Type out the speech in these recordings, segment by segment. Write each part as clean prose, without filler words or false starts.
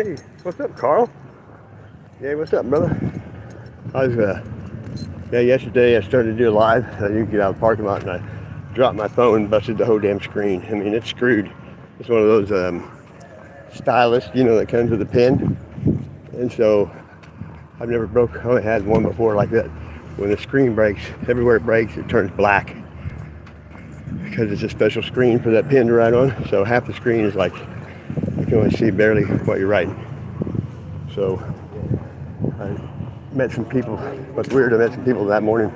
Hey, what's up, Carl? Yeah, what's up, brother? I was, yesterday I started to do a live. I didn't get out of the parking lot and I dropped my phone and busted the whole damn screen. I mean, it's screwed. It's one of those stylus, that comes with a pin. And so I've never broke, I only had one before like that. When the screen breaks, everywhere it breaks, it turns black because it's a special screen for that pin to write on. So half the screen is like, you can only see barely what you're writing. So I met some people. What's weird, I met some people that morning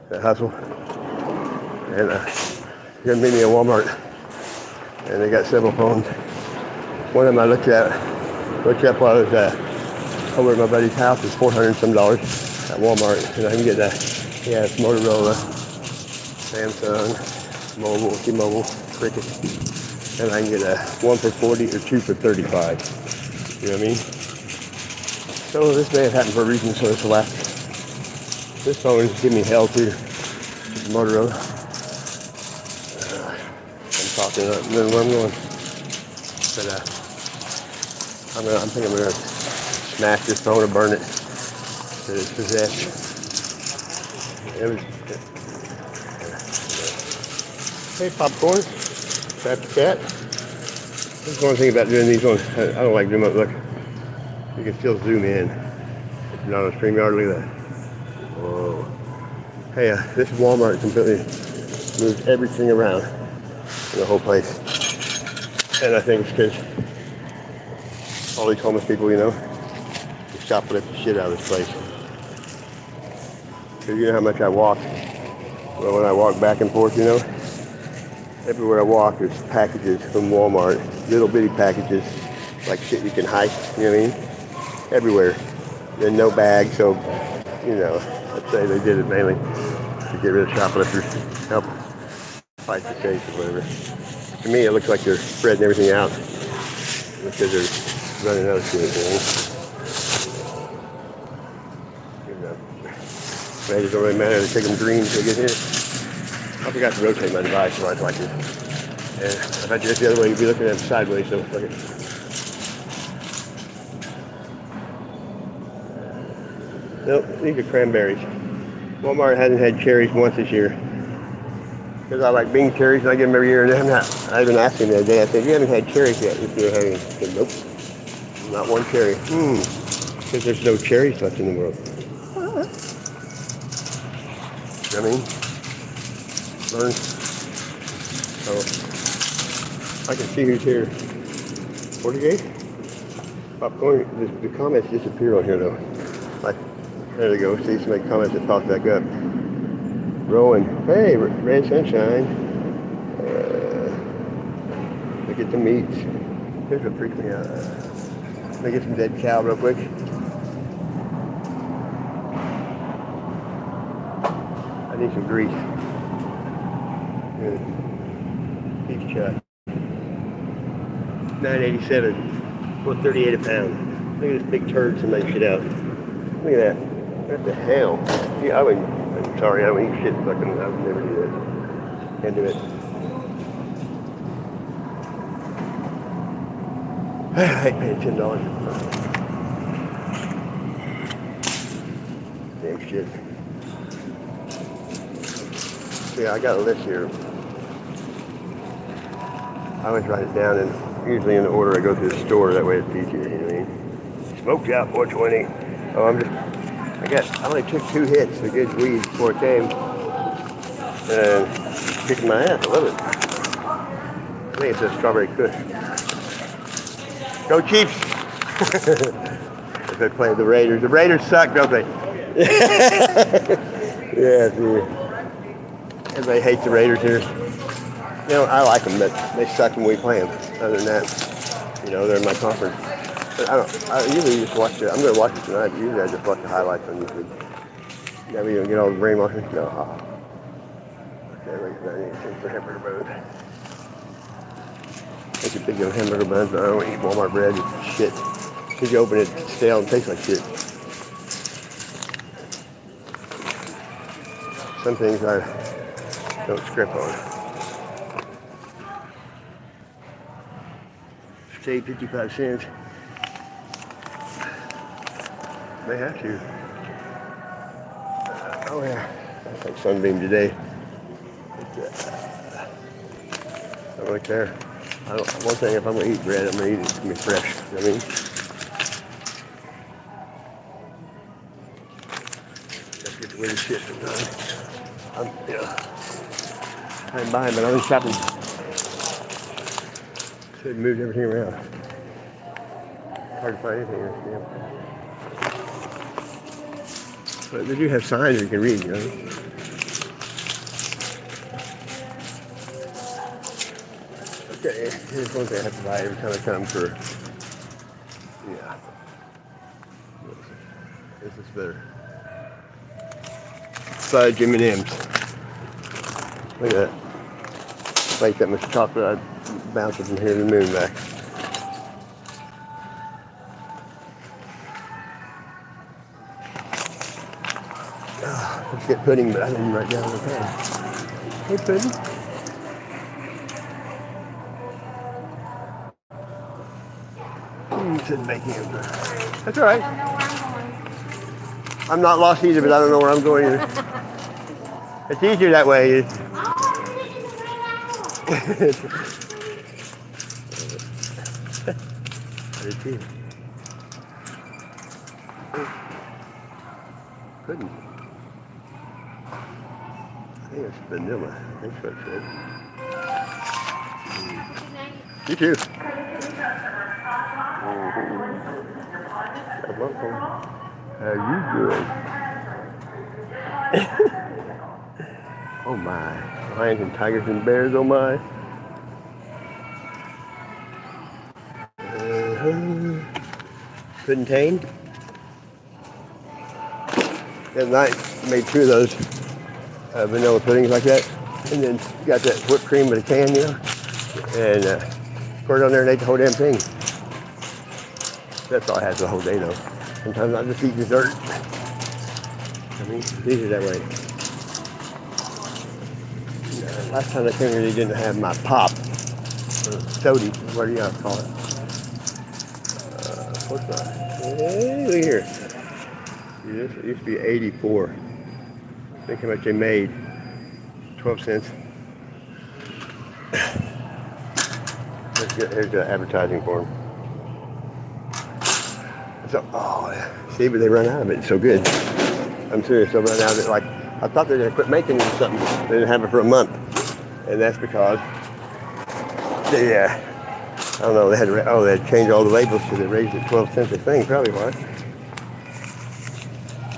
at Hustle. And they're going to meet me at Walmart. And they got several phones. One of them I looked up while I was over at my buddy's house. It's $400 and some at Walmart. And I can get that. Yeah, it's Motorola, Samsung, Mobile, T-Mobile, Cricket. And I can get one for 40 or two for 35. You know what I mean? So this may have happened for a reason, so it's left. This phone is giving me hell too. It's Motorola. I'm talking about where I'm going. But I think I'm gonna smash this phone or burn it. That it's possessed. Hey, popcorn. That's the cat. That's one thing about doing these ones. I don't like doing them. Look, you can still zoom in. If you're not on StreamYard, look at that. Whoa. Hey, this Walmart completely moved everything around in the whole place. And I think it's because all these homeless people, they shoplift the shit out of this place. Because you know how much I walk. Well, when I walk back and forth, everywhere I walk, there's packages from Walmart, little bitty packages, like shit you can hike, you know what I mean? Everywhere. And no bag, so, I'd say they did it mainly to get rid of shoplifters, help fight the case or whatever. To me, it looks like they're spreading everything out because they're running out of shit, It don't really matter. They take them green till they get here. I forgot to rotate my device, so I like it. And if I did it the other way, you'd be looking at it sideways, so look at it. Nope, these are cranberries. Walmart hasn't had cherries once this year. Because I like bean cherries, and I get them every year, and I even asked him the other day, I said, you haven't had cherries yet this year, have you? He said, nope, not one cherry. Because there's no cherries left in the world. I mean, learn. So, I can see who's here. 48? Popcorn, the comments disappear on here though. Like, there we go, see somebody comments that popped back up. Rowan, hey, Red Sunshine. Look at the meats. Here's what freaks me out. Let me get some dead cow real quick. I need some grease. Beef chuck. $9.87. $4.38 a pound. Look at this big turd somebody shit out. Look at that. What the hell? Yeah, I'm sorry, I don't eat shit fucking. I would never do that. Can't do it. I hate paying $10. Damn shit. Yeah, I got a list here. I always write it down, and usually in the order I go to the store. That way it's easier, you know what I mean? Smoked out 420. Oh, I only took 2 hits of good weed before it came. And kicking my ass, I love it. I think it's a strawberry kush. Go Chiefs! If they play the Raiders. The Raiders suck, don't they? Yeah, dude. Everybody hates the Raiders here. I like them, but they suck when we play them. Other than that, they're in my conference. But I usually just watch it. I'm going to watch it tonight. Usually I just watch the highlights on YouTube. Never even get all the brainwashing. No. Okay, look at that. $0.98 for hamburger buns. Make a big deal of hamburger buns, but I don't eat Walmart bread. It's shit. Because you open it, it's stale and tastes like shit. Some things I don't script on. Save 55 cents. They have to. Oh yeah. It's like sunbeam today. I don't care. One thing, if I'm gonna eat bread, I'm gonna eat it. It's gonna be fresh. You know what I mean? Let's get the weird shit sometimes. I'm behind, but I'm in shopping. Should move everything around. Hard to find anything here. Yeah. But they do have signs you can read, you know. Okay, here's one thing I have to buy every time I come for. Yeah. This is better. Fudge M&M's. Look at that. Like that much chocolate, I'd bounce it from here to the moon back. Let's get pudding, but I didn't write down the pen. Hey, pudding. Said baking. That's all right. I don't know where I'm going. I'm not lost either, but I don't know where I'm going either. It's easier that way. I did too. Pudding. I think it's vanilla. I think that's what it said. You too. How you doing? Oh my. Lions and tigers and bears, oh my. Pudding tame. The other night made 2 of those vanilla puddings like that, and then got that whipped cream with a can, you know, and poured it on there and ate the whole damn thing. That's all I had for the whole day though. Sometimes I just eat dessert. I mean, it's easier that way. Last time I came here, they didn't have my pop, or sody, what do you call it? What's that? Hey, look here. See this? It used to be 84. Think how much they made. 12 cents. Here's the advertising for them. So, oh, see, but they run out of it. It's so good. I'm serious. They'll run out of it. Like, I thought they were going to quit making it or something. They didn't have it for a month. And that's because they, I don't know, they had to change all the labels because they raised it 12 cents a thing, probably why.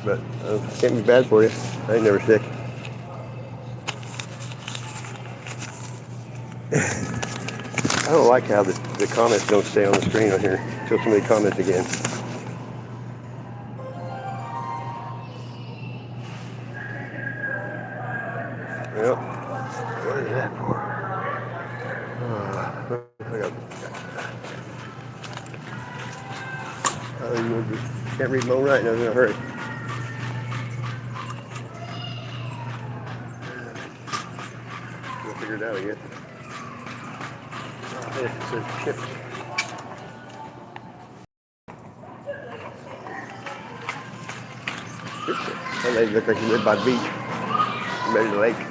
But it can't be bad for you. I ain't never sick. I don't like how the comments don't stay on the screen on here until somebody comments again. Yep. What is that for? You just can't read my own writing. I was in a hurry. We'll figure it out, I guess. It says chips. Well, they look like you live by the beach. By the lake.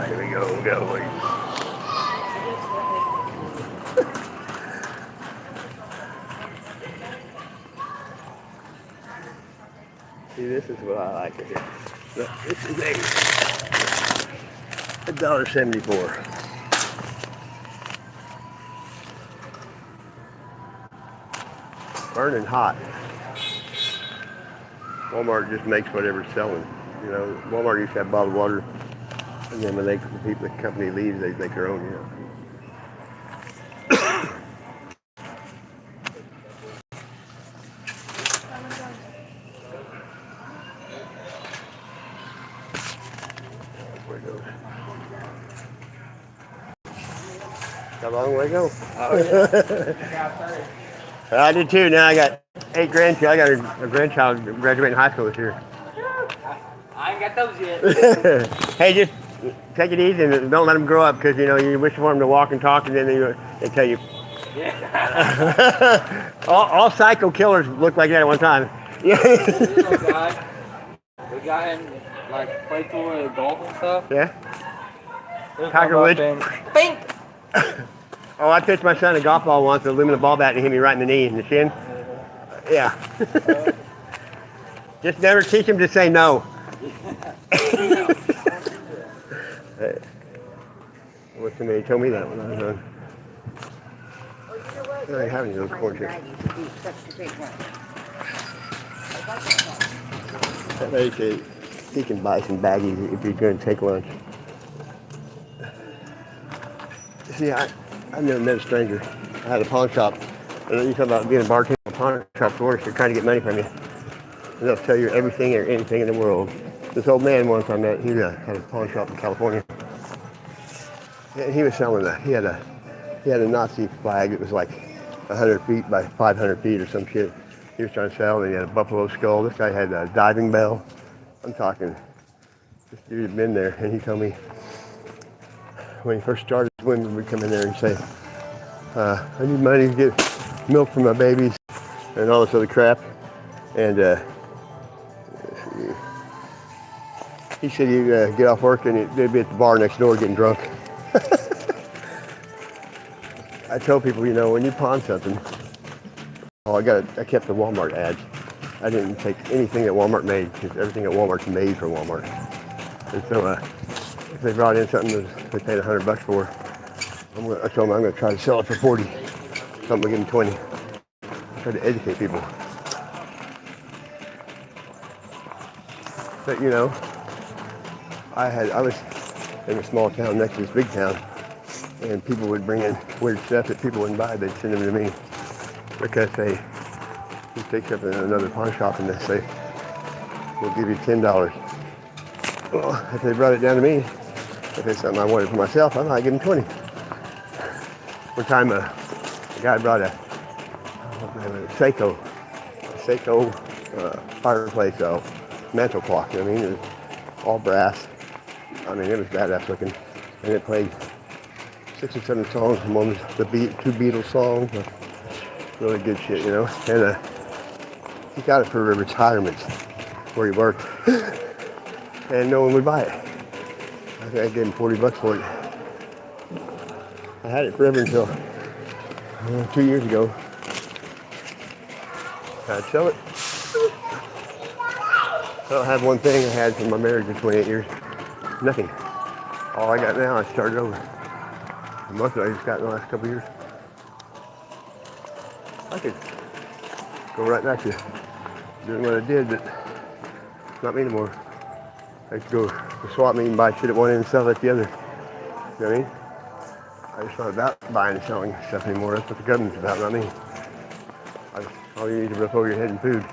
There we go. See, this is what I like here. Look, this is $1.74. Burning hot. Walmart just makes whatever's selling. You know, Walmart used to have bottled water, and then when the company leaves, they make their own. You know. Got a long way to go. Oh, yeah. I did too. Now I got 8 grandchildren. I got a grandchild graduating high school this year. I ain't got those yet. Hey, just take it easy and don't let them grow up because, you know, you wish for them to walk and talk and then they tell you. Yeah. all psycho killers look like that at one time. Yeah. This little guy, we got him like play pool and golf and stuff. Yeah. He'll Tiger come up Woods. and bing. Oh, I pitched my son a golf ball once, an aluminum ball bat, and he hit me right in the knee and the shin. Yeah. Just never teach him to say no. Well, somebody told me that when I was young. I don't have any of those corn chips. That lady said he can buy some baggies if you're going to take lunch. See, I've never met a stranger. I had a pawn shop. And you talk about being a bartender at a pawn shop tourist, they're trying to get money from you. And they'll tell you everything or anything in the world. This old man once I met, he had a pawn shop in California. And he was selling he had a Nazi flag that was like 100 feet by 500 feet or some shit. He was trying to sell, and he had a buffalo skull. This guy had a diving bell. I'm talking, this dude had been there, and he told me when he first started, women would come in there and say, I need money to get milk for my babies and all this other crap. And he said he'd get off work and they'd be at the bar next door getting drunk. I tell people, you know, when you pawn something, I kept the Walmart ads. I didn't take anything that Walmart made because everything at Walmart's made for Walmart. And so if they brought in something that they paid $100 for, I told them I'm going to try to sell it for 40. So I'm going to give them 20. Try to educate people. But you know, I was in a small town next to this big town, and people would bring in weird stuff that people wouldn't buy. They'd send them to me because you take something in another pawn shop and they say, we'll give you $10. Well, if they brought it down to me, if it's something I wanted for myself, I might give them 20. One time a guy brought a Seiko fireplace mantle clock. I mean, it was all brass. I mean, it was badass looking, and it played 6 or 7 songs. And one was two Beatles songs, really good shit, you know. And he got it for retirement where he worked, and no one would buy it. I think I gave him $40 for it. I had it forever until 2 years ago. I'd sell it. I don't have one thing I had from my marriage in 28 years. Nothing. All I got now, I started over. And most of it I just got in the last couple of years. I could go right back to doing what I did, but it's not me anymore. I could go to swap meet and buy shit at one end and sell it at the other. You know what I mean? It's not about buying and selling stuff anymore. That's what the government's about, not me. All you need to rip over your head in food.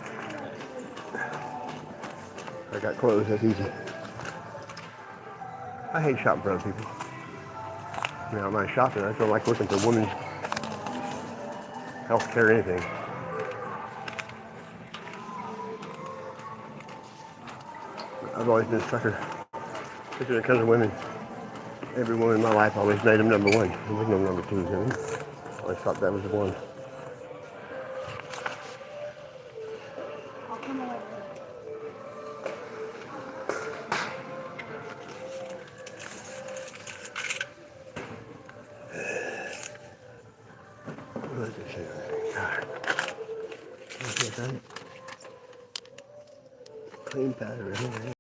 I got clothes, that's easy. I hate shopping for other people. I mean, I don't mind shopping. I just don't like looking for women's health care or anything. I've always been a sucker. Especially when it comes to women. Every woman in my life always made them number one. There was no number two, you know? I always thought that was the one. What does it say? God. Clean powder, right?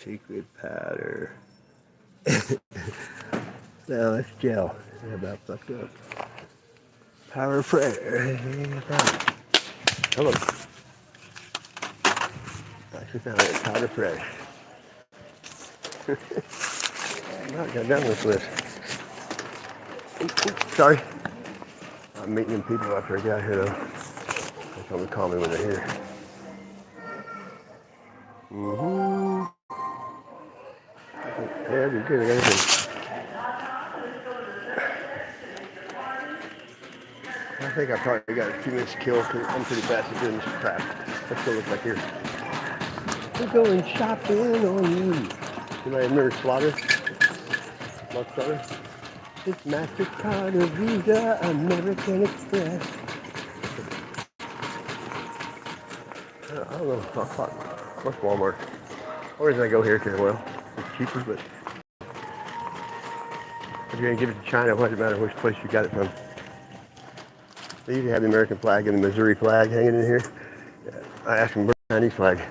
Secret powder. No, it's gel. Yeah, about fucked up. Power Fresh. Hello. I actually found it. Powder Fresh. Well, I got down this list. Sorry. I'm meeting people after I got here, though. They told me to call me when they're here. Mm-hmm. Yeah, you're good. I got everything. I think I probably got a few minutes to kill because I'm pretty fast at doing this crap. Let's go look like here. We're going shopping on you. Anybody remember Slaughter? Mark Slaughter? It's MasterCard or Visa, American Express. don't know. I thought most Walmart. The reason I go here because, well, it's cheaper, but if you're going to give it to China, what does it matter which place you got it from? They usually have the American flag and the Missouri flag hanging in here. I asked them, where's the Chinese flag?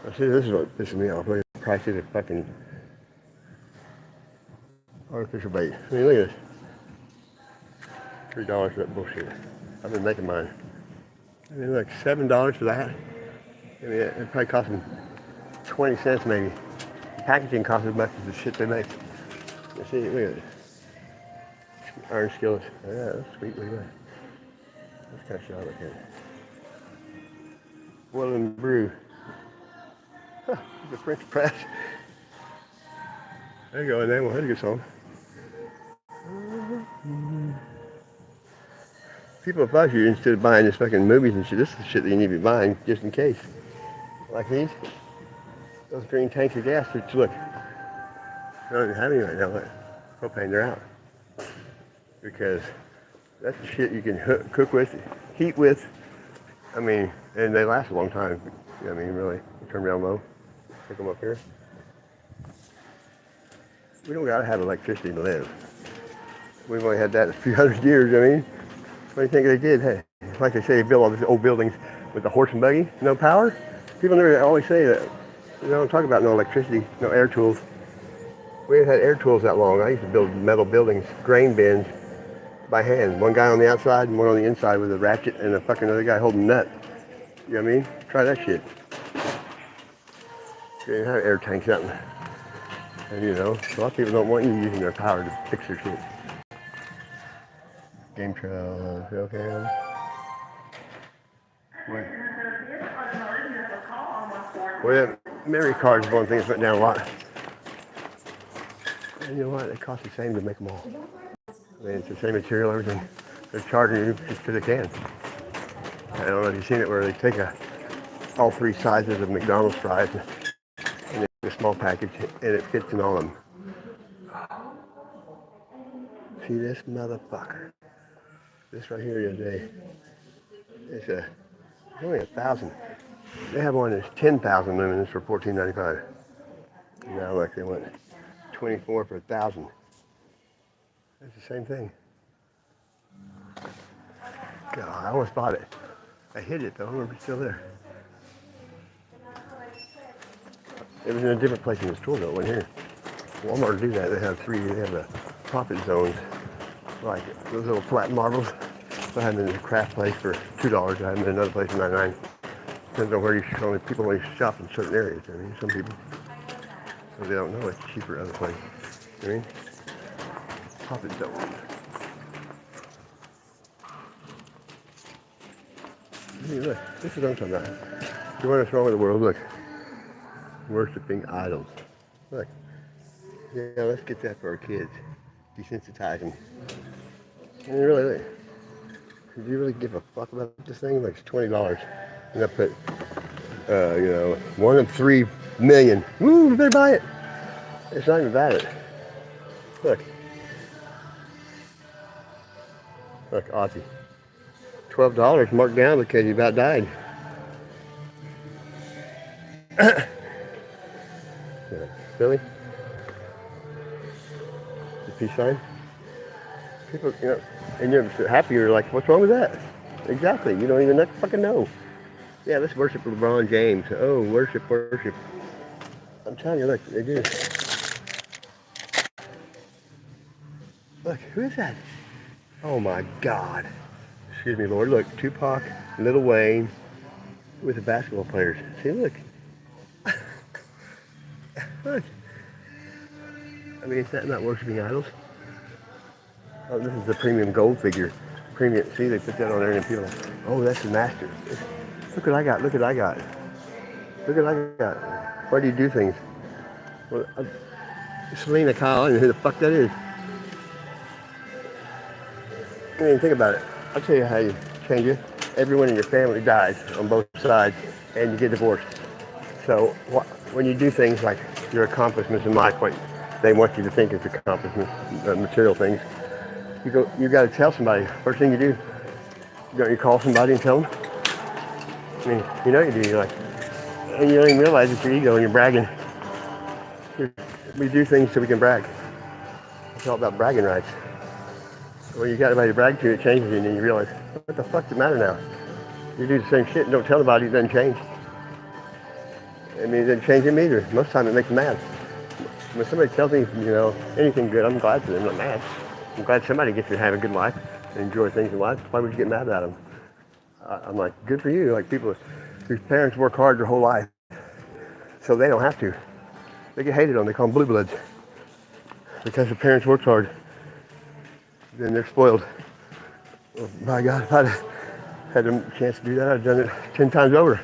I said, this is what pisses me off. Look at the prices of fucking artificial bait. I mean, look at this. $3 for that bullshit. I've been making mine. I mean, like $7 for that. I mean, it probably cost them 20 cents maybe. The packaging costs as much as the shit they make. You see, look at this. Iron skillets. Oh, yeah, that's sweet. Look at that. That's kind of shit I look at. Boil and brew. Huh, the French press. There you go, and then we'll have a good song. People advise you, instead of buying this fucking movies and shit, this is the shit that you need to be buying just in case. Like these. Those green tanks of gas, which look, I don't even have any right now, but propane, they're out. Because that's the shit you can cook with, heat with. I mean, and they last a long time. I mean, really. You turn down low, pick them up here. We don't gotta have electricity to live. We've only had that a few hundred years, I mean. What do you think they did? Hey, like they say, they build all these old buildings with the horse and buggy, no power. People never always say that. They don't talk about no electricity, no air tools. We haven't had air tools that long. I used to build metal buildings, grain bins, by hand. One guy on the outside and one on the inside with a ratchet and a fucking other guy holding a nut. You know what I mean? Try that shit. You didn't have air tanks out. And you know, a lot of people don't want you using their power to fix their shit. Game trail, okay. Well, yeah, memory cards is one thing that's went down a lot. And you know what? It costs the same to make them all. I mean, it's the same material, everything. They're charging you just because they can. I don't know if you've seen it where they take all three sizes of McDonald's fries and they make a small package and it fits in all of them. See this motherfucker? This right here the other day. It's only 1,000. They have one that's 10,000 lumens for $14.95. Now look, they want 24 for 1,000. It's the same thing. God, I almost bought it. I hid it though, it's still there. It was in a different place in the store though, it wasn't here. Walmart do that, they have the profit zones. Like those little flat marbles. I had them in a craft place for $2, I had them in another place for $99. Depends on where you only people only shop in certain areas. I mean, some people, so they don't know it's cheaper other places. You know what I mean? Profit zone. I mean, look, this is what I'm talking about. You want what's wrong with the world? Look, worshiping idols. Look, yeah, let's get that for our kids. Desensitize them. And really, look, do you really give a fuck about this thing? Like it's $20. And I put, 1 of 3 million. Woo, you better buy it. It's not even valid. Look. Look, Aussie. $12 marked down because you about died. Billy? The peace sign? People, and you're happy, you're like, what's wrong with that? Exactly, you don't even fucking know. Yeah, let's worship LeBron James. Oh, worship. I'm telling you, look, they do. Look, who is that? Oh my God. Excuse me, Lord. Look, Tupac, Lil Wayne, with the basketball players. See, look. Look. I mean, is that not worshiping idols? Oh, this is the premium gold figure. Premium, see, they put that on there and people are like, oh, that's the master. Look what I got, look what I got. Why do you do things? Well, Selena Kyle, I don't know who the fuck that is. I mean, think about it. I'll tell you how you change it. Everyone in your family dies on both sides and you get divorced. So when you do things like your accomplishments in life, what they want you to think is accomplishments, material things, you got to tell somebody. First thing you do, you call somebody and tell them. I mean, you know you do. You're like, and you don't even realize it's your ego and you're bragging. We do things so we can brag. It's all about bragging rights. When you got somebody to brag to, it changes you, and then you realize, what the fuck does it matter now? You do the same shit and don't tell nobody, it doesn't change. I mean, it doesn't change him either. Most of the time it makes them mad. When somebody tells me, you know, anything good, I'm glad for them, I'm not mad. I'm glad somebody gets to have a good life and enjoy things in life. Why would you get mad at them? I'm like, good for you. Like people whose parents work hard their whole life, so they don't have to. They get hated on. They call them blue bloods because the parents worked hard. Then they're spoiled. Well, by God, if I'd had a chance to do that, I'd done it 10 times over.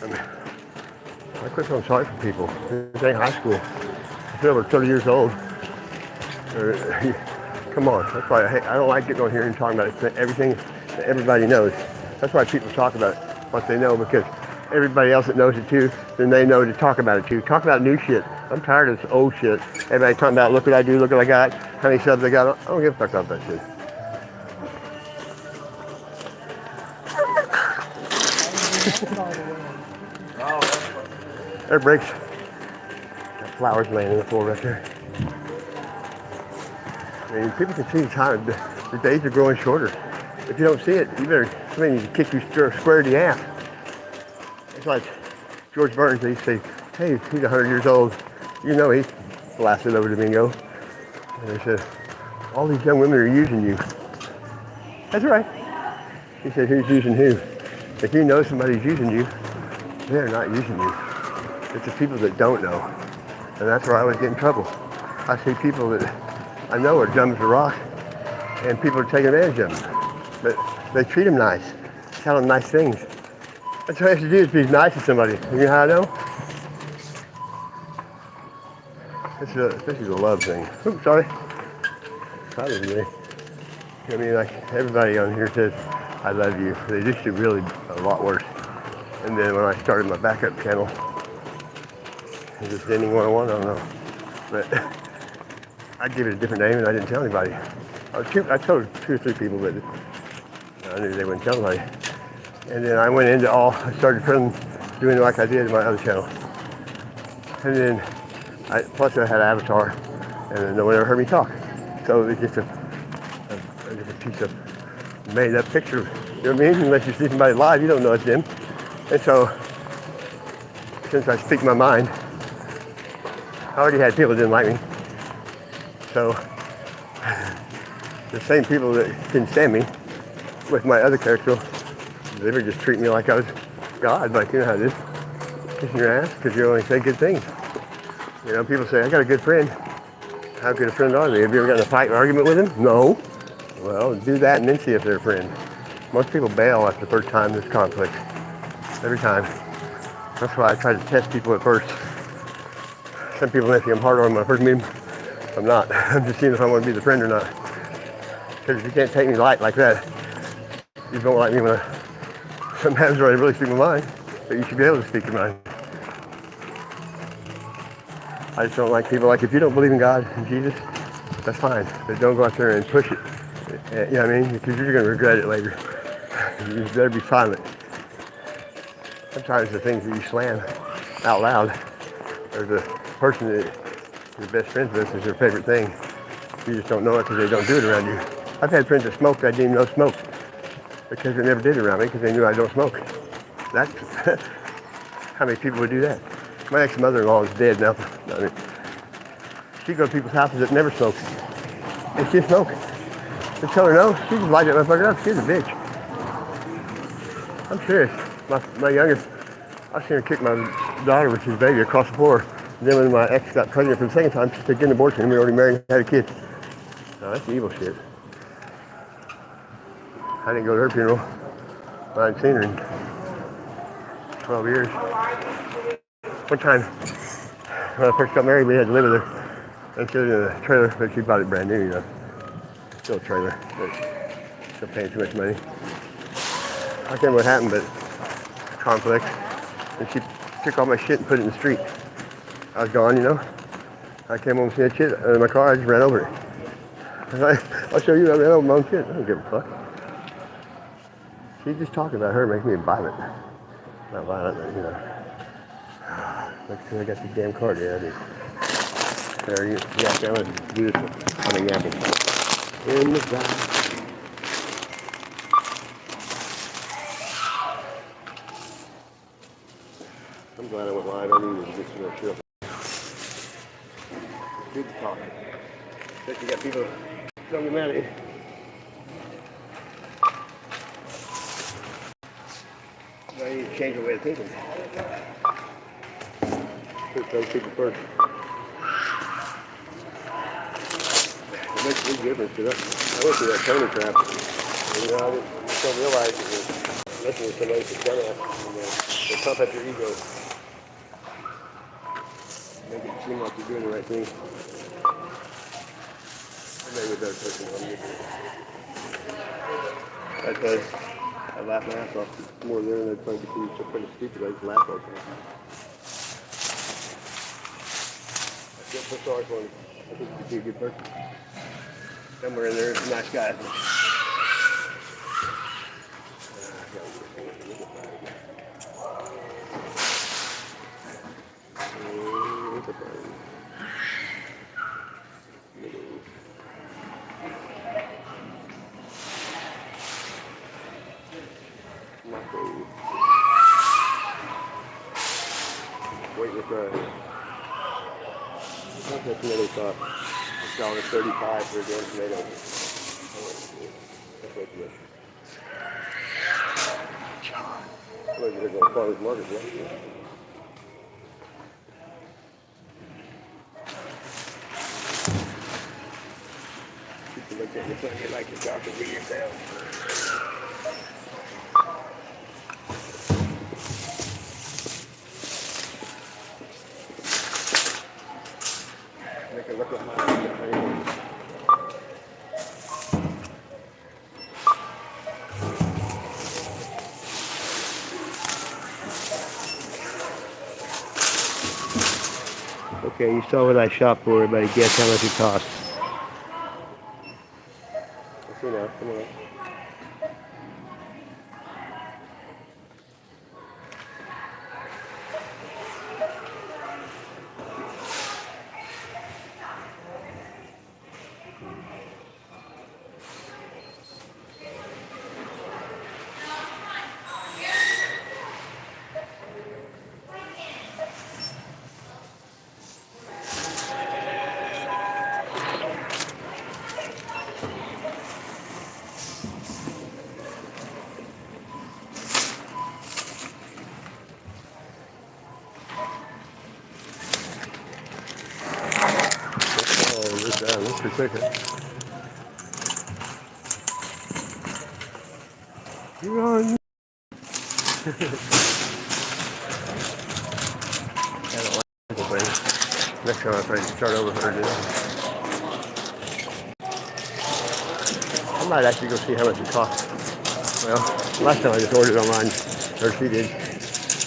I mean, I quit feeling sorry for people. This ain't high school. If you're over 30 years old, come on. That's why I don't like getting on here and talking about everything that everybody knows. That's why people talk about what they know, because everybody else that knows it too, then they know to talk about it too. Talk about new shit. I'm tired of this old shit. Everybody talking about, look what I do, look what I got, how many subs I got. I don't give a fuck about that shit. There breaks. Got flowers laying in the floor right there. I mean, people can see the time. The days are growing shorter. If you don't see it, you better, somebody needs to kick you square in the ass. It's like George Burns, they say, hey, he's 100 years old. You know he's blasted over Domingo. And they said, all these young women are using you. That's right. He said, who's using who? If you know somebody's using you, they're not using you. It's the people that don't know. And that's where I always get in trouble. I see people that I know are dumb as a rock, and people are taking advantage of them. But they treat them nice, tell them nice things. That's what I have to do, is be nice to somebody. You know how I know? This is a love thing. Oops, sorry. Probably. I mean, like, everybody on here says, I love you. They used to really a lot worse. And then when I started my backup channel, is this ending 101? I don't know. But I gave it a different name and I didn't tell anybody. I told 2 or 3 people, but I knew they wouldn't tell anybody. And then I went into I started doing like I did in my other channel. And then, plus I had an avatar, and then no one ever heard me talk. So it's just a piece of made up picture. You know what I mean? Unless you see somebody live, you don't know it's them. And so, since I speak my mind, I already had people that didn't like me. So, the same people that didn't stand me with my other character, they would just treat me like I was God. Like, you know how it is. Kissing your ass because you only say good things. You know, people say, I got a good friend. How good a friend are they? Have you ever gotten in a fight or argument with them? No. Well, do that and then see if they're a friend. Most people bail after the first time there's conflict. Every time. That's why I try to test people at first. Some people think I'm hard on when I first meet them. I'm not. I'm just seeing if I want to be the friend or not. Because if you can't take me light like that, you don't like me when sometimes when I really speak my mind. But you should be able to speak your mind. I just don't like people, like, if you don't believe in God and Jesus, that's fine. But don't go out there and push it. You know what I mean? Because you're going to regret it later. You better be silent. Sometimes the things that you slam out loud, or the person that you're best friends with is your favorite thing. You just don't know it because they don't do it around you. I've had friends that smoked I didn't even know smoked because they never did it around me because they knew I don't smoke. That's how many people would do that? My ex-mother-in-law is dead now. I mean, she'd go to people's houses that never smoked, and she'd smoke. They tell her no, she just light that motherfucker up. She's a bitch. I'm serious. My youngest, I seen her kick my daughter with his baby across the floor. And then when my ex got pregnant for the second time, she said, get an abortion. And we were already married and had a kid. No, that's evil shit. I didn't go to her funeral. I hadn't seen her in 12 years. One time, when I first got married, we had to live with her. And she lived in a trailer, but she bought it brand new, you know. Still a trailer, but still paying too much money. I can't remember what happened, but conflict. And she took all my shit and put it in the street. I was gone, you know. I came home and seen that shit in my car. I just ran over it. I'll show you. I ran over my own shit. I don't give a fuck. She's just talking about her making me violent. Not violent, but you know. Look, I got the damn card here. I do. There you go. Yeah, that was beautiful. I mean, yapping. In the back. I'm glad I went live. I needed to get some more shit. Good to talk. But you got people don't get mad at you. Now you need to change your way of thinking. Put those people first. It makes a big difference. I went through that Tony trap. And, you know, I just don't realize it was listening to somebody that's done it. And they pump up your ego. Make it seem like you're doing the right thing. Maybe a better person than I'm because I laugh my ass off more there than I'd probably be so pretty stupid. I just laugh all the time. I feel so sorry for him. I think he'd be a good person. Somewhere in there is a nice guy. Waiting for a tomato sauce. $1.35 for a damn tomato. That's way too much. Well, you're going to farmer's market, yeah? People look at you and you like to talk to me yourself. Make it look like mine. Okay, you saw what I shop for. Everybody guess how much it costs. Let's see now. Come on. That's pretty quick, huh? You're on. I don't like the thing. Next time I try to start over her, dude. I might actually go see how much it costs. Well, last time I just ordered online, or she did.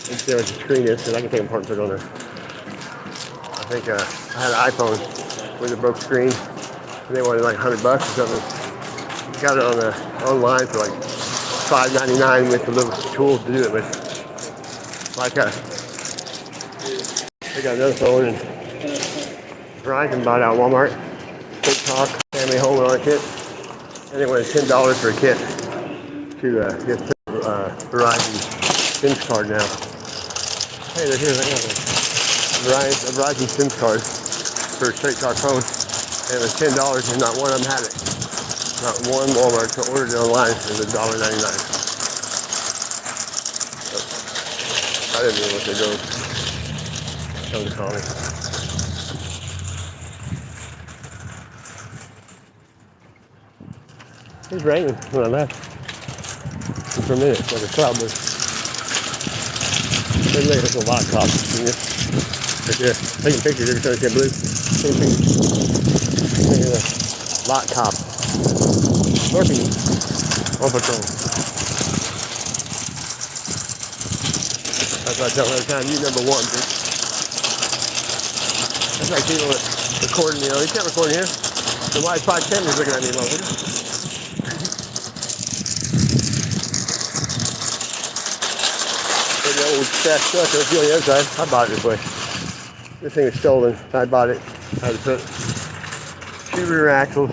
And see how much the screen is, because I can take them apart and put it on there. I think I had an iPhone with a broke screen, and they wanted like $100 or something. Got it on the online for like $5.99 with the little tools to do it with. Like I got another phone and Verizon bought out Walmart, TikTok, family home and all that kit, and they wanted $10 for a kit to get Verizon SIM card now. Hey, here's a Verizon SIM card for a straight talk phone, and it was $10, and not one of them had it. Not one Walmart, so I ordered it online for $1.99. I didn't know what they're doing. Come to call me. It was raining when I left. For a minute, like a cloud burst. There's a lot of clouds. Right there. Taking pictures every time I see blue. Taking pictures. Look at that. Lot top. Working on patrol. That's what I tell them every time. You number one, bitch. That's like people that recording, you know. You can't record here. So why is 510 looking at me, motherfucker? fast truck. Let's go on the other side. I bought it this way. This thing was stolen. I bought it. I had to put 2 rear axles,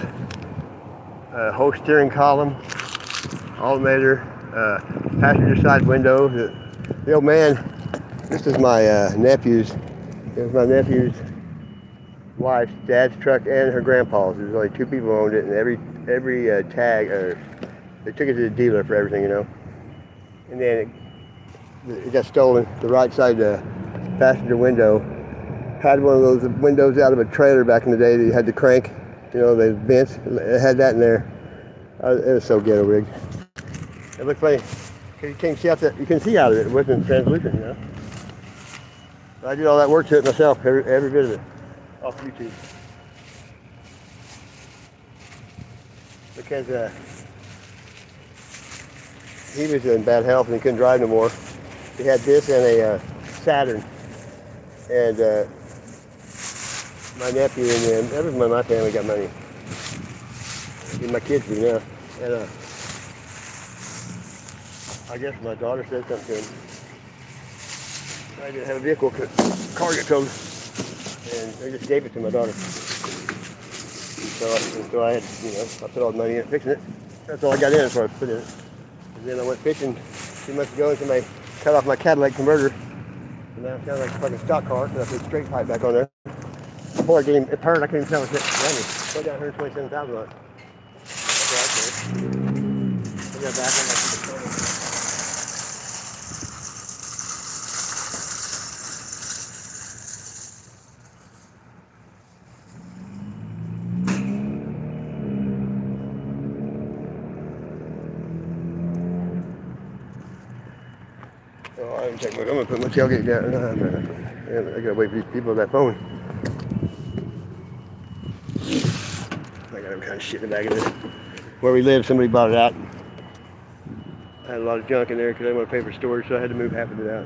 whole steering column, alternator, passenger side window. The old man, this is my nephew's. It was my nephew's wife's dad's truck and her grandpa's. There's only 2 people who owned it, and every tag, they took it to the dealer for everything, you know. And then it got stolen. The right side passenger window had one of those windows out of a trailer back in the day that you had to crank, you know, the vents. It had that in there. It was so ghetto rigged. It looked funny. You can't see out that. You can see out of it. It wasn't translucent, you know. I did all that work to it myself, every bit of it, off YouTube. Because he was in bad health and he couldn't drive no more. He had this and a Saturn. And my nephew and them, everyone in my family got money. Even my kids do now. And I guess my daughter said something to him. I didn't have a vehicle, car got towed, and they just gave it to my daughter. So I had, you know, I put all the money in fixing it. That's all I got in as far as put in it. And then I went fishing 2 months ago, and somebody cut off my Cadillac converter. And now it's kind of like a fucking stock car, so I put a straight pipe back on there. Before I get him apart, I couldn't even tell it was running. So I got 127,000 on it. That's what I said. I got back on my Oh, I'm gonna put my tailgate down. I gotta wait for these people on that phone. I got every kind of shit in the back of it. Where we live, somebody bought it out. I had a lot of junk in there because I didn't want to pay for storage, so I had to move half of it out.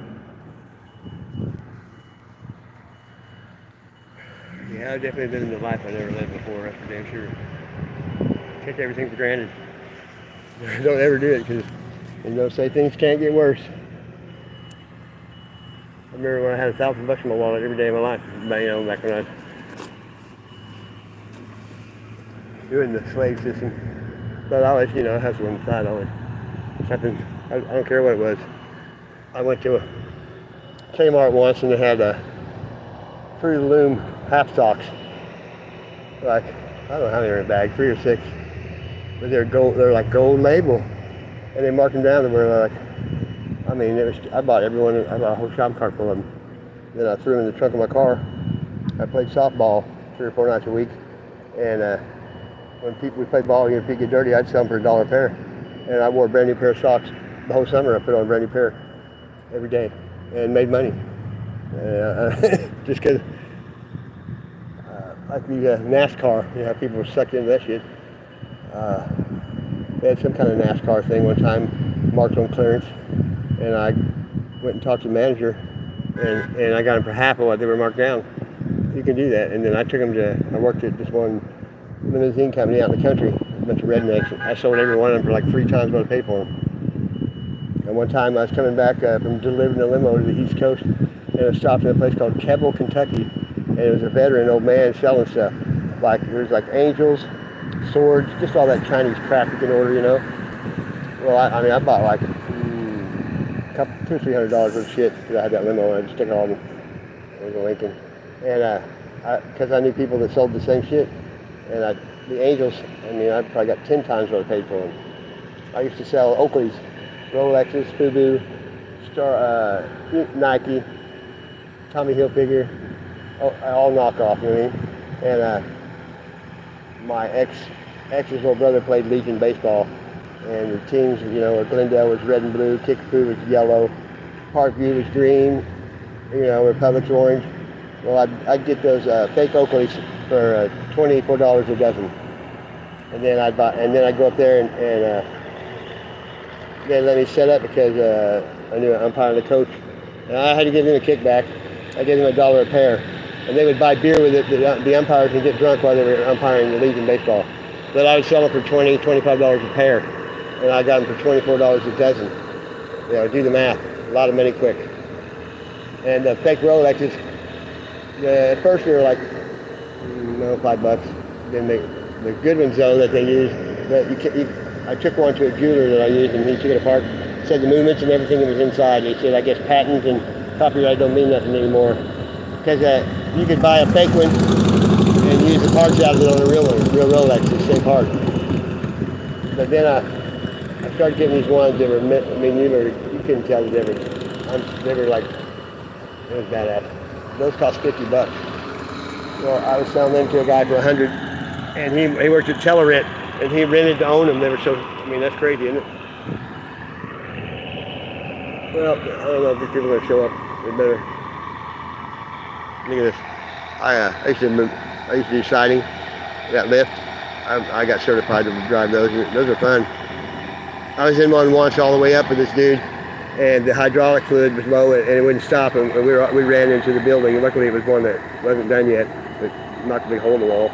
Yeah, I've definitely been in the life I never lived before, that's for damn sure. Take everything for granted. Don't ever do it, because you know, say things can't get worse. I remember when I had $1,000 in my wallet every day of my life, you know, back when I was doing the slave system. But I always, you know, hustle on the side, always. Something, I don't care what it was. I went to a Kmart once and they had Fruit of the Loom half socks. Like, I don't know how many were in a bag, 3 or 6. But they're like gold label. And they marked them down to where like, I mean, I bought I bought a whole shopping cart full of them. Then I threw them in the trunk of my car. I played softball 3 or 4 nights a week. And when we played ball, you know, if people get dirty, I'd sell them for $1 a pair. And I wore a brand new pair of socks the whole summer. I put on a brand new pair every day and made money. Just because, like the NASCAR, you know, people were sucked into that shit. They had some kind of NASCAR thing one time, marked on clearance. And I went and talked to the manager, and I got them for half of what they were marked down. You can do that. And then I took them I worked at this one limousine company out in the country, a bunch of rednecks. I sold every one of them for like 3 times what I paid for them. And one time I was coming back from delivering a limo to the East Coast, and I stopped at a place called Keble, Kentucky. And it was a veteran old man selling stuff. Like, there's like angels, swords, just all that Chinese crap you can order, you know. Well, I mean, I bought like $200 or $300 worth of shit because I had that limo and I just took it all in. It was a Lincoln. And because I knew people that sold the same shit. And the angels, I mean, I probably got 10 times what I paid for them. I used to sell Oakleys, Rolexes, Fubu, Nike, Tommy Hilfiger, all knockoff, you know what I mean? And my ex's little brother played Legion baseball. And the teams, you know, Glendale was red and blue, Kickapoo was yellow, Parkview was green, you know, Republic's orange. Well, I'd get those fake Oakleys for $24 a dozen. And then I'd go up there and they let me set up because I knew I'm umpiring the coach. And I had to give him a kickback. I gave him $1 a pair. And they would buy beer with it. The umpires would get drunk while they were umpiring the Legion baseball. But I would sell them for $20, $25 a pair. And I got them for $24 a dozen. You know, do the math. A lot of money quick. And the fake Rolexes, at first they were like, $5. Then the good ones though that they use, I took one to a jeweler that I used, and he took it apart, said the movements and everything that was inside. He said, I guess patents and copyright don't mean nothing anymore, because you could buy a fake one and use the parts out of it on a real Rolex, the same part. But then I started getting these ones that were, you couldn't tell the difference. They were like, it was badass. Those cost $50. Well, I was selling them to a guy for $100, and he worked at Telerent, and he rented to own them. They were so, that's crazy, isn't it? Well, I don't know if these people are gonna show up. They better. Look at this. I used to do siding. That lift. I got certified to drive those. Those are fun. I was in one once all the way up with this dude, and the hydraulic fluid was low, and it wouldn't stop, and we ran into the building. And luckily, it was one that wasn't done yet, but knocked a big hole in the wall.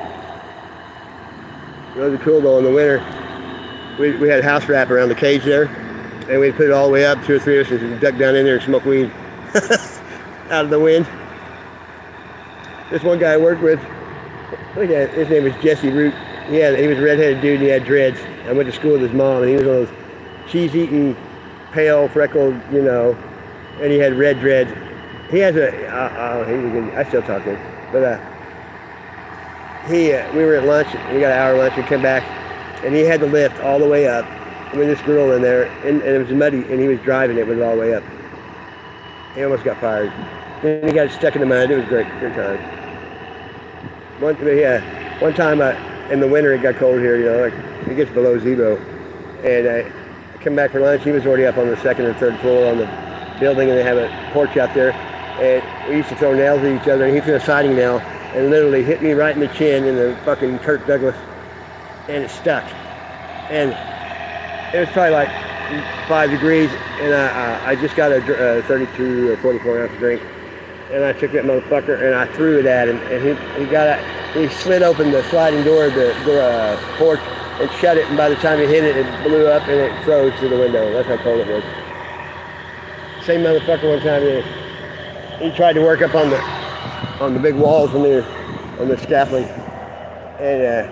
Those are cool though. In the winter, we had house wrap around the cage there, and we'd put it all the way up, 2 or 3 of us, and duck down in there and smoke weed out of the wind. This one guy I worked with, look at his name was Jesse Root. He was a redheaded dude, and he had dreads. I went to school with his mom, and he was one of those cheese-eating, pale, freckled, and he had red dreads. He has I still talk to him, but we were at lunch, we got an hour lunch, we came back, and he had the lift all the way up with this girl in there, and it was muddy, and he was driving it with it all the way up. He almost got fired. Then he got stuck in the mud. It was great, good time. One time in the winter it got cold here, like it gets below 0, and I come back for lunch. He was already up on the 2nd or 3rd floor on the building, and they have a porch out there, and we used to throw nails at each other, and he threw a siding nail and literally hit me right in the chin in the fucking Kirk Douglas, and it stuck, and it was probably like 5 degrees, and I just got a 32 or 44 ounce drink, and I took that motherfucker and I threw it at him, and he slid open the sliding door of the porch and shut it, and by the time he hit it, it blew up and it froze through the window. That's how cold it was. Same motherfucker one time, he tried to work up on the big walls on the scaffolding, and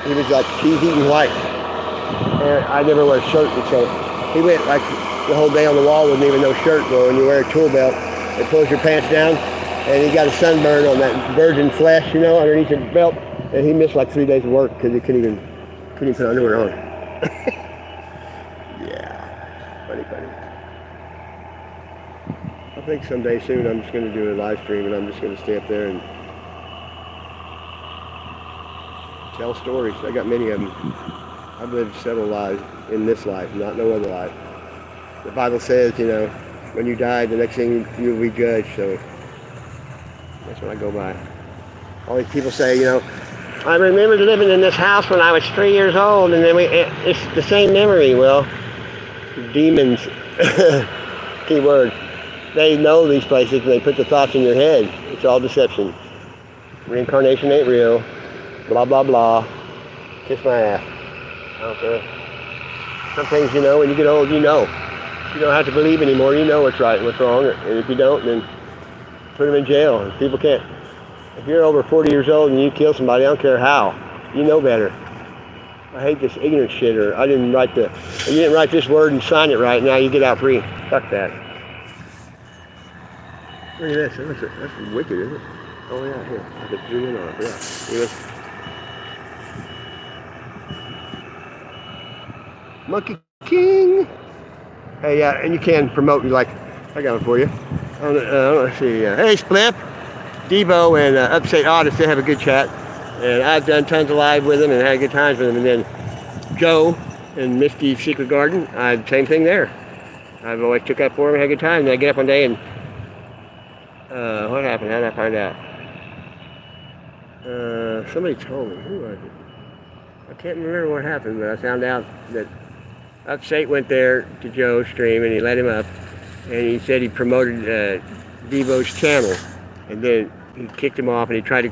he was like cheese eating white, and I never wear a shirt, and so he went like the whole day on the wall with even no shirt. Well, when you wear a tool belt, it pulls your pants down, and he got a sunburn on that virgin flesh, underneath the belt, and he missed like 3 days of work because he couldn't even put underwear on. Yeah, funny. I think someday soon I'm just going to do a live stream, and I'm just going to stay up there and tell stories. I got many of them. I've lived several lives in this life, not no other life. The Bible says, when you die, the next thing you'll be judged, so that's what I go by. All these people say, I remember living in this house when I was 3 years old, and then it's the same memory. Well, demons, key word. They know these places, and they put the thoughts in your head. It's all deception. Reincarnation ain't real. Blah, blah, blah. Kiss my ass. I don't care. Some things, when you get old, you know. You don't have to believe anymore. You know what's right and what's wrong. And if you don't, then put them in jail. People can't. If you're over 40 years old and you kill somebody, I don't care how. You know better. I hate this ignorant shit, or you didn't write this word and sign it right, now you get out free. Fuck that. Look at this. That's wicked, isn't it? Oh yeah, here. I could zoom in on it. Yeah. See this? Monkey King. Hey, yeah, and you can promote. I got it for you. Let's see. Hey, Spliff, Debo, and Upstate Artist. They have a good chat, and I've done tons of live with them and had good times with them. And then Joe and Misty's Secret Garden, same thing there. I've always took up for them and had a good time. And I get up one day and what happened? How did I find out? Somebody told me. Who was it? I can't remember what happened, but I found out that Upstate went there to Joe's stream, and he let him up, and he said he promoted Debo's channel, and then he kicked him off, and he tried to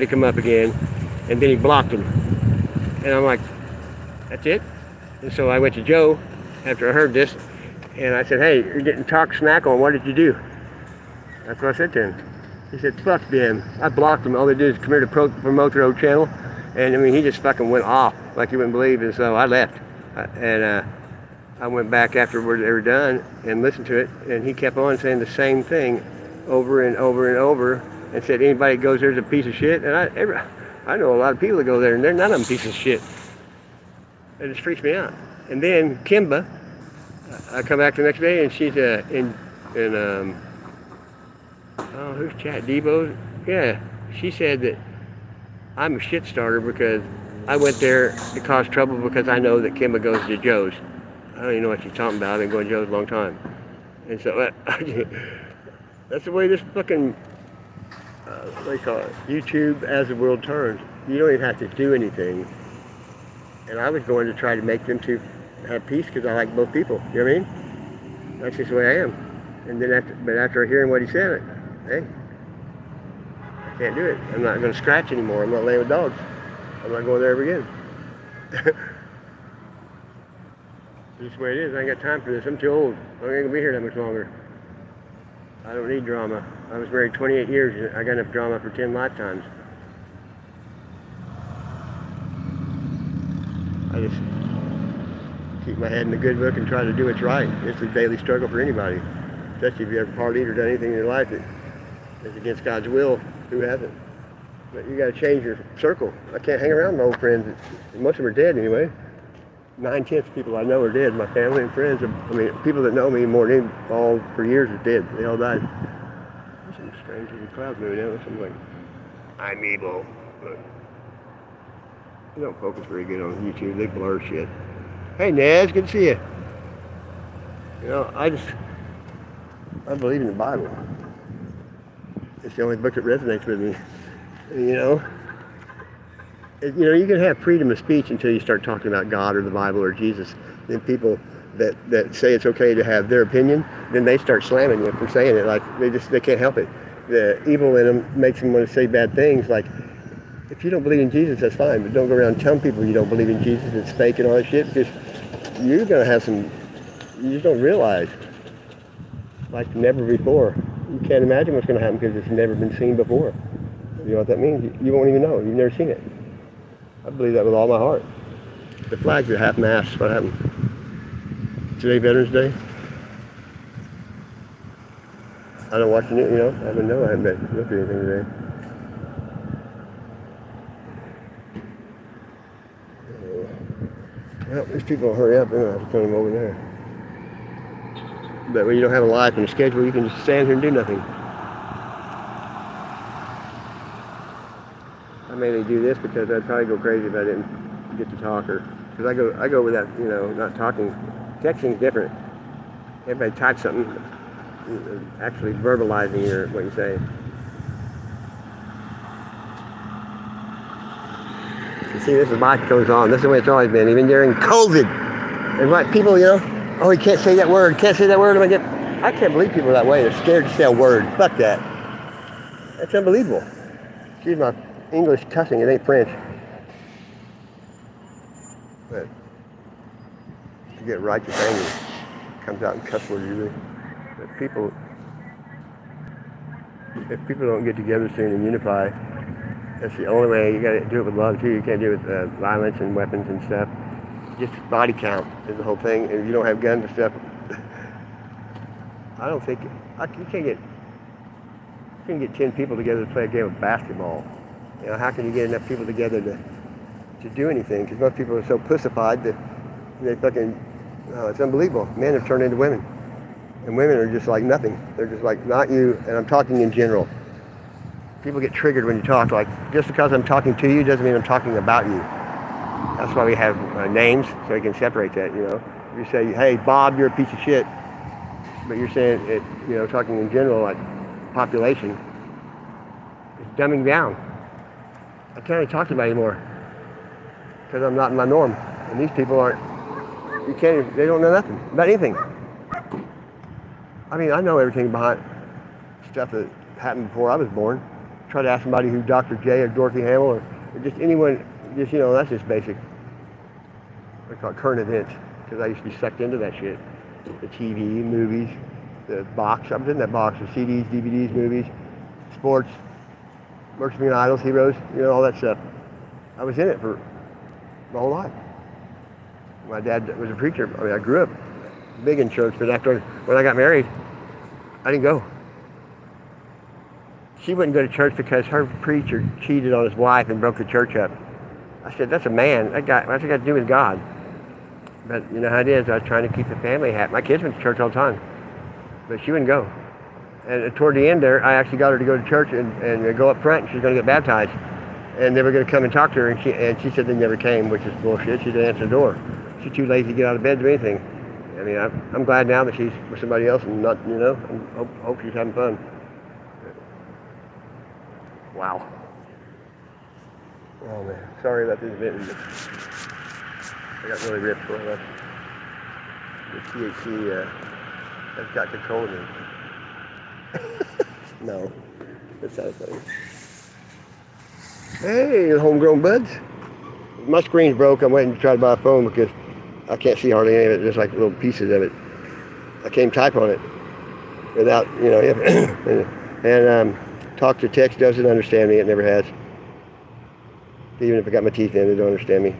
come up again, and then he blocked him, and I'm like, that's it? And so I went to Joe after I heard this, And I said, hey, you're getting talk smack on. What did you do? That's what I said to him. He said, fuck them. I blocked them. All they did is come here to promote their own channel. And I mean, he just fucking went off like you wouldn't believe. And so I left. I went back after they were done and listened to it. And he kept on saying the same thing over and over and over. And said, anybody that goes there is a piece of shit. And I know a lot of people that go there and they're none of them pieces of shit. It just freaks me out. And then Kimba, I come back the next day and she's oh, who's chat? Debo? Yeah. She said that I'm a shit starter because I went there to cause trouble because I know that Kimba goes to Joe's. I don't even know what she's talking about. I've been going to Joe's a long time. And so that's the way this fucking, what do you call it? YouTube as the world turns. You don't even have to do anything. And I was going to try to make them two have peace because I like both people. You know what I mean? That's just the way I am. And then after hearing what he said, hey, I can't do it. I'm not going to scratch anymore. I'm not laying with dogs. I'm not going there ever again. This is the way it is. I ain't got time for this. I'm too old. I ain't going to be here that much longer. I don't need drama. I was married 28 years. I got enough drama for 10 lifetimes. I just keep my head in the good book and try to do what's right. It's a daily struggle for anybody. Especially if you ever partied or done anything in your life that is against God's will. Who hasn't? But you got to change your circle. I can't hang around my old friends. Most of them are dead anyway. 9/10 of people I know are dead. My family and friends. I mean, people that know me more than all for years are dead. They all died. There's some strange looking clouds moving out. Something like, I'm evil. But they don't focus very good on YouTube. They blur shit. Hey, Naz, good to see you. You know, I believe in the Bible. It's the only book that resonates with me. You know, you can have freedom of speech until you start talking about God or the Bible or Jesus. Then people that say it's okay to have their opinion, then they start slamming you for saying it. Like they can't help it. The evil in them makes them want to say bad things. Like, if you don't believe in Jesus, that's fine, but don't go around telling people you don't believe in Jesus. It's fake and all that shit, because you're gonna have some. You just don't realize, like never before. You can't imagine what's going to happen because it's never been seen before. You know what that means? You won't even know. You've never seen it. I believe that with all my heart. The flags are half-mast. What happened? Today, Veterans Day? I don't watch the news, you know. I haven't looked at anything today. Well, these people will hurry up. They're going to have to turn them over there. But when you don't have a life and a schedule, you can just stand here and do nothing. I mainly do this because I'd probably go crazy if I didn't get to talk, or because I go with that, you know, not talking. Texting is different. Everybody types something, actually verbalizing or what you say. You see, this is my goes on. This is the way it's always been, even during COVID. And like people, you know. Oh, he can't say that word. Can't say that word. I can't believe people are that way. They're scared to say a word. Fuck that. That's unbelievable. Excuse my English cussing. It ain't French. But you get righteous anger. It comes out in cuss words usually. But if people don't get together soon and unify, that's the only way. You got to do it with love too. You can't do it with violence and weapons and stuff. Just body count is the whole thing. And if you don't have guns and stuff, I don't think you can get 10 people together to play a game of basketball. You know, how can you get enough people together to do anything? Because most people are so pussified that they fucking, it's unbelievable. Men have turned into women, and women are just like nothing. They're just like, not you. And I'm talking in general. People get triggered when you talk. Like, just because I'm talking to you doesn't mean I'm talking about you. That's why we have names, so we can separate that, you know. You say, hey, Bob, you're a piece of shit. But you're saying it, you know, talking in general, like population. It's dumbing down. I can't really talk to anybody anymore because I'm not in my norm. And these people aren't, they don't know nothing about anything. I mean, I know everything behind stuff that happened before I was born. Try to ask somebody who Dr. J or Dorothy Hamill or just anyone. Just, you know, that's just basic, I call it current events, because I used to be sucked into that shit. the TV, movies, the box. I was in that box of CDs, DVDs, movies, sports, Merchant Idols, Heroes, all that stuff. I was in it for my whole life. My dad was a preacher. I mean, I grew up big in church, but when I got married, I didn't go. She wouldn't go to church because her preacher cheated on his wife and broke the church up. I said, that's a man. What's that got to do with God? But you know how it is. I was trying to keep the family happy. My kids went to church all the time, but she wouldn't go. And toward the end there, I actually got her to go to church and go up front, and she was going to get baptized. And they were going to come and talk to her, and she said they never came, which is bullshit. She didn't answer the door. She's too lazy to get out of bed to do anything. I mean, I'm glad now that she's with somebody else and not, I hope she's having fun. Wow. Oh man, sorry about this mitten. I got really ripped for it. The THC has got control of me. No, that's not a thing. Hey, homegrown buds. My screen's broke. I'm waiting to try to buy a phone because I can't see hardly any of it, just like little pieces of it. I can't type on it without, and talk to text doesn't understand me. It never has. Even if I got my teeth in, it don't understand me.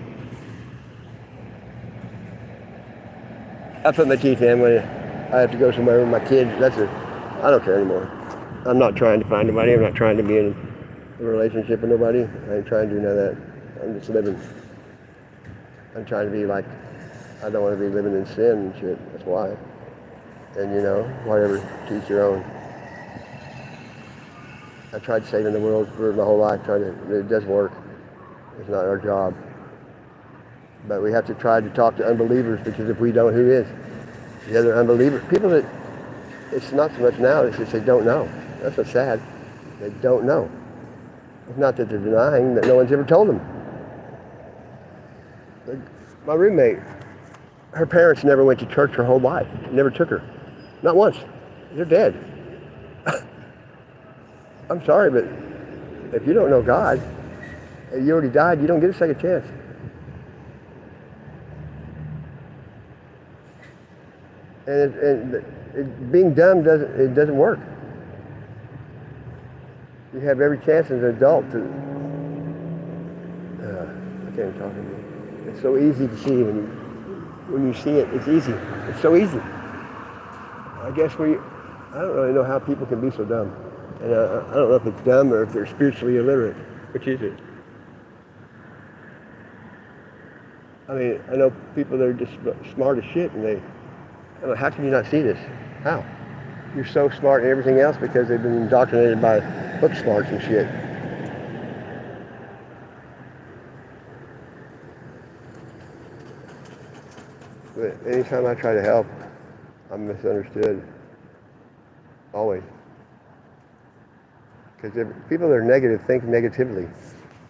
I put my teeth in when I have to go somewhere with my kids. I don't care anymore. I'm not trying to find nobody. I'm not trying to be in a relationship with nobody. I ain't trying to do none of that. I'm just living. I'm trying to be like, I don't want to be living in sin and shit. That's why. And whatever, to each your own. I tried saving the world for my whole life. It doesn't work. It's not our job. But we have to try to talk to unbelievers, because if we don't, who is? The other unbelievers. People that, it's not so much now, it's just they don't know. That's what's sad. They don't know. It's not that they're denying, that no one's ever told them. My roommate, her parents never went to church her whole life. Never took her. Not once. They're dead. I'm sorry, but if you don't know God, and you already died, you don't get a second chance. And being dumb doesn't work. You have every chance as an adult to. I can't even talk anymore. It's so easy to see when you see it. It's easy. It's so easy. I guess I don't really know how people can be so dumb. And I don't know if it's dumb or if they're spiritually illiterate. Which is it? I mean, I know people that are just smart as shit, and how can you not see this? How? You're so smart in everything else because they've been indoctrinated by book smarts and shit. But anytime I try to help, I'm misunderstood. Always. Because people that are negative think negatively. You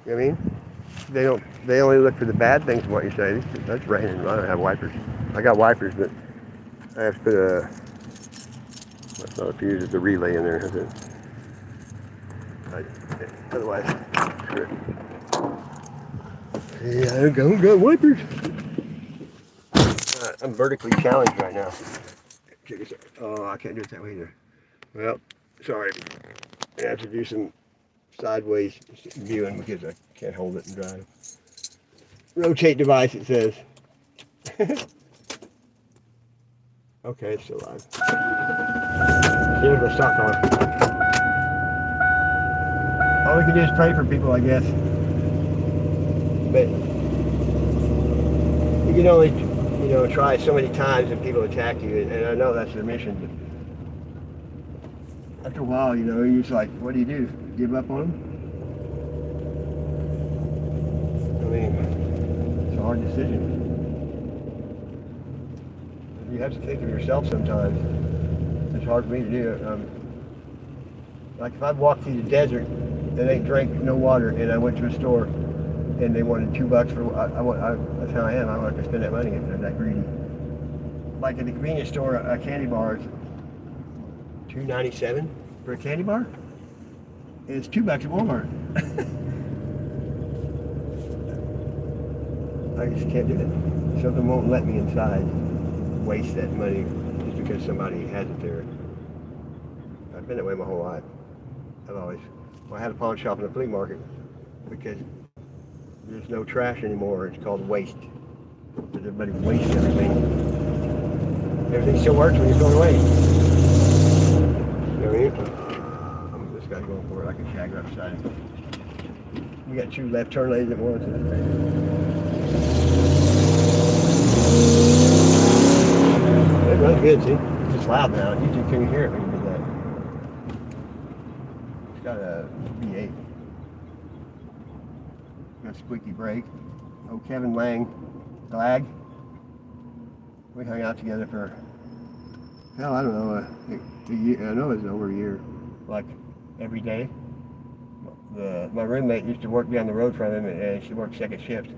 know what I mean? They only look for the bad things in what you say. That's raining. I don't have wipers. I got wipers, but I have to put that's not a fuse, it's a relay in there. Otherwise, screw it. Yeah, I got wipers. I'm vertically challenged right now. Oh, I can't do it that way either. Well, sorry. I have to do some sideways viewing because I can't hold it and drive. Rotate device, it says. Okay, it's still live. Here's the stock on. All we can do is pray for people, I guess. But you can only, try so many times and people attack you, and I know that's their mission. But after a while, you're just like, what do? Give up on them? I mean, it's a hard decision. You have to think of yourself sometimes. It's hard for me to do. Like if I'd walked through the desert and they drank no water, and I went to a store and they wanted $2 for, that's how I am. I don't like to spend that money if they're that greedy. Like at the convenience store, a candy bar is $2.97 for a candy bar. And it's $2 at Walmart. I just can't do it. Something won't let me inside. Waste that money because somebody has it there. I've been that way my whole life. Well, I had a pawn shop in a flea market because there's no trash anymore. It's called waste. Because everybody wastes everything. Everything still works when you throw it away. You know what I mean? This guy's going for it like a shag right beside him. We got 2 left turn lanes at once. It runs good, see? It's just loud now. You just couldn't hear it when you did that. It's got a V8. Got a squeaky brake. Oh, Kevin Lang, Glag. We hung out together for, hell, I don't know, a year. I know it was over a year. Like, every day. My roommate used to work down the road from him, and she worked second shift.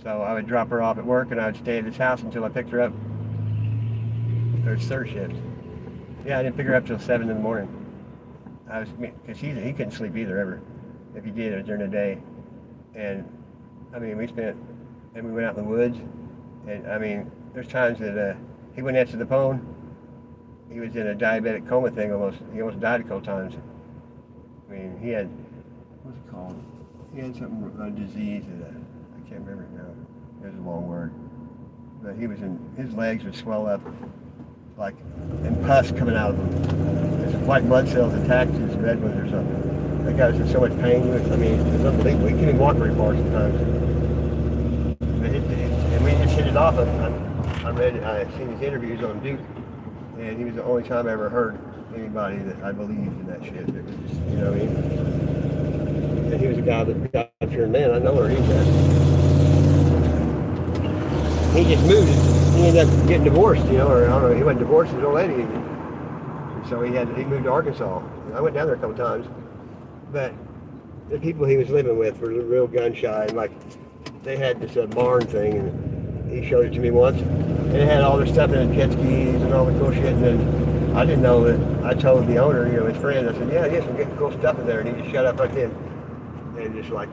So I would drop her off at work, and I would stay at his house until I picked her up. Or third shift. Yeah, I didn't pick her up till 7 in the morning. Because he couldn't sleep either ever. If he did, it was during the day. And I mean, we went out in the woods, and I mean, there's times that he wouldn't answer the phone. He was in a diabetic coma thing almost. He almost died a couple times. I mean, he had, what's it called? He had something, a disease that I can't remember it now. It was a long word. But his legs would swell up, like, and pus coming out of them. It's white blood cells attached to his red ones or something. That guy was in so much pain. I mean, it was unbelievable. He couldn't even walk very far sometimes. And we just hit it off. I seen his interviews on Duke, and he was the only time I ever heard anybody that I believed in that shit. It was just, you know what I mean? And he was a guy that got up here, and man, I know where he's at. He just moved. He ended up getting divorced, you know, or I don't know. He wasn't divorced, his old lady. And so he moved to Arkansas. And I went down there a couple times, but the people he was living with were real gun shy, and like they had this barn thing, and he showed it to me once, and it had all their stuff in it, jet skis and all the cool shit. And then I didn't know that. I told the owner, you know, his friend, I said, yeah, there's some getting cool stuff in there, and he just shut up right then, and just like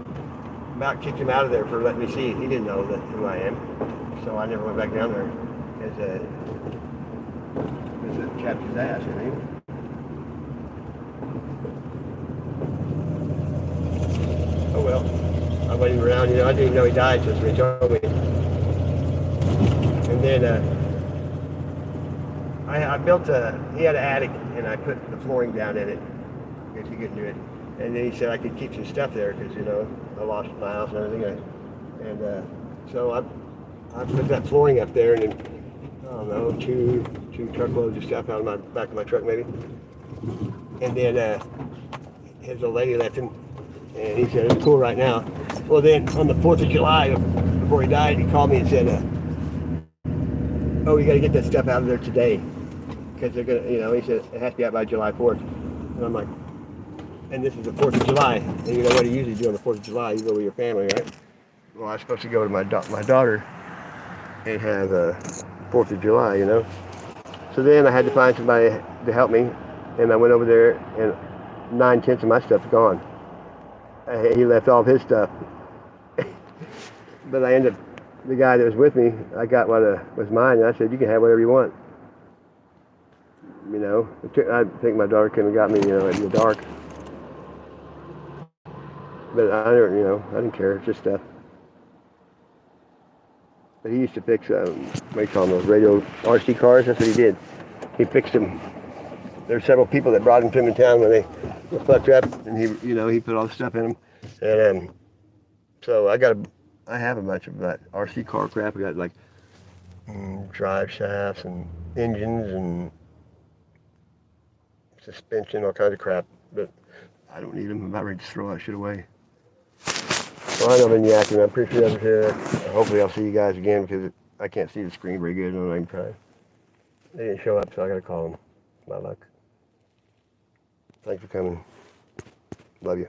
about kicked him out of there for letting me see it. He didn't know who I am, so I never went back down there as a chapped his ass, you know. Oh well, I wasn't around, you know. I didn't even know he died since he told me. And then I built he had an attic, and I put the flooring down in it because he couldn't do it. And then he said I could keep some stuff there because, you know, I lost my house and everything. And so I put that flooring up there, and then, I don't know, two truckloads of stuff out of my back of my truck maybe. And then his old lady left him, and he said, it's cool right now. Well, then on the 4th of July, before he died, he called me and said, oh, you got to get that stuff out of there today. Because they're going to, you know, he said, it has to be out by July 4th. And I'm like, and this is the 4th of July. And you know what you usually do on the 4th of July? You go with your family, right? Well, I was supposed to go to my daughter and have 4th of July, you know. So then I had to find somebody to help me. And I went over there, and 9/10 of my stuff's gone. He left all of his stuff. But I ended up, the guy that was with me, I got what was mine, and I said, you can have whatever you want. You know, I think my daughter came and got me, you know, in the dark. But I don't, you know, I didn't care, it's just stuff. But he used to fix, what do you call them, those radio RC cars, that's what he did. He fixed them. There were several people that brought him to him in town when they were fucked up, and he, you know, he put all the stuff in them. And so I have a bunch of that RC car crap. I got like drive shafts and engines and suspension, all kinds of crap. But I don't need them. I'm about ready to throw that shit away. Well, I know I've been yakking. I appreciate it. Hopefully I'll see you guys again because I can't see the screen very good. I don't know, I'm trying. They didn't show up, so I got to call them. My luck. Thanks for coming. Love you.